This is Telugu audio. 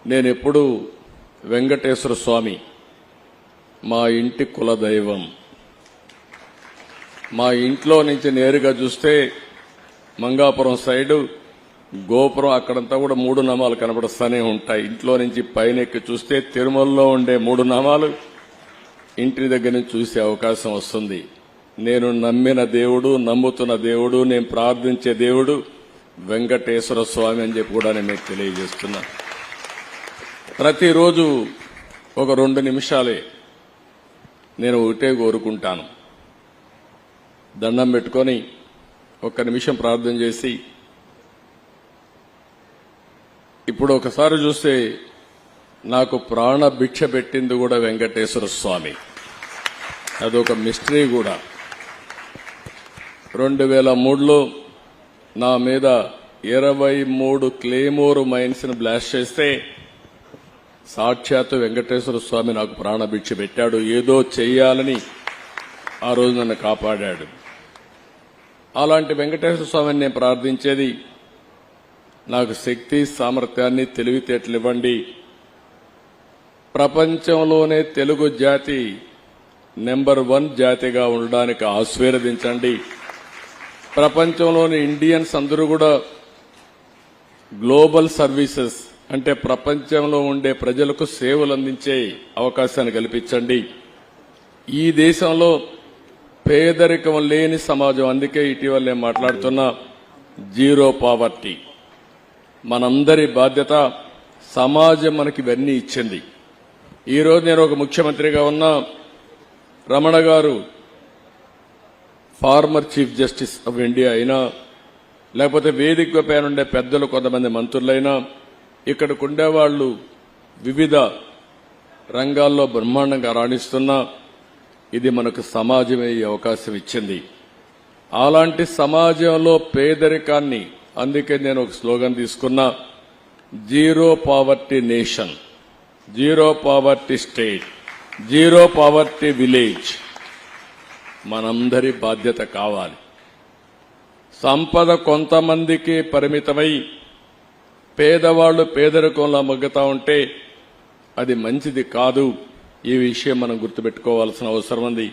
నేనెప్పుడు వెంకటేశ్వర స్వామి మా ఇంటి కులదైవం. మా ఇంట్లో నుంచి నేరుగా చూస్తే మంగాపురం సైడు గోపురం అక్కడంతా కూడా 3 నామాలు కనబడుస్తూనే ఉంటాయి. ఇంట్లో నుంచి పైనెక్కి చూస్తే తిరుమలలో ఉండే 3 నామాలు ఇంటి దగ్గర నుంచి చూసే అవకాశం వస్తుంది. నేను నమ్మిన దేవుడు, నమ్ముతున్న దేవుడు, నేను ప్రార్థించే దేవుడు వెంకటేశ్వర స్వామి అని చెప్పి కూడా నేను మీకు తెలియజేస్తున్నా. ప్రతిరోజు ఒక 2 నిమిషాలే నేను ఒకటే కోరుకుంటాను. దండం పెట్టుకొని 1 నిమిషం ప్రార్థన చేసి, ఇప్పుడు ఒకసారి చూస్తే నాకు ప్రాణ భిక్ష పెట్టింది కూడా వెంకటేశ్వర స్వామి. అదొక మిస్టరీ కూడా. 2003లో నా మీద 23 క్లేమోర్ మైన్స్ ని బ్లాస్ట్ చేస్తే సాక్షాత్తు వెంకటేశ్వర స్వామి నాకు ప్రాణభిక్ష పెట్టాడు. ఏదో చెయ్యాలని ఆ రోజు నన్ను కాపాడాడు. అలాంటి వెంకటేశ్వర స్వామిని నేను ప్రార్థించేది, నాకు శక్తి, సామర్థ్యాన్ని, తెలివితేటలు ఇవ్వండి. ప్రపంచంలోనే తెలుగు జాతి నెంబర్ 1 జాతిగా ఉండడానికి ఆశీర్వదించండి. ప్రపంచంలోని ఇండియన్స్ అందరూ కూడా గ్లోబల్ సర్వీసెస్ అంటే ప్రపంచంలో ఉండే ప్రజలకు సేవలు అందించే అవకాశాన్ని కల్పించండి. ఈ దేశంలో పేదరికం లేని సమాజం, అందుకే ఇటీవల నేను మాట్లాడుతున్నా జీరో పావర్టీ. మనందరి బాధ్యత. సమాజం మనకి ఇవన్నీ ఇచ్చింది. ఈరోజు నేను ఒక ముఖ్యమంత్రిగా ఉన్నా, రమణ గారు former chief justice of India అయినా, లేకపోతే వేదిక పైన ఉండే పెద్దలు కొంతమంది మంత్రులైనా, ఇక్కడికి ఉండేవాళ్లు వివిధ రంగాల్లో బ్రహ్మాండంగా రాణిస్తున్నా, ఇది మనకు సమాజమే ఈ అవకాశం ఇచ్చింది. అలాంటి సమాజంలో పేదరికాన్ని, అందుకే నేను ఒక స్లోగన్ తీసుకున్నా, zero poverty nation, zero poverty state, zero poverty village. మనందరి బాధ్యత కావాలి. సంపద కొంతమందికి పరిమితమై పేదవాళ్లు పేదరికంలో మగ్గుతా ఉంటే అది మంచిది కాదు. ఈ విషయం మనం గుర్తుపెట్టుకోవాల్సిన అవసరం ఉంది.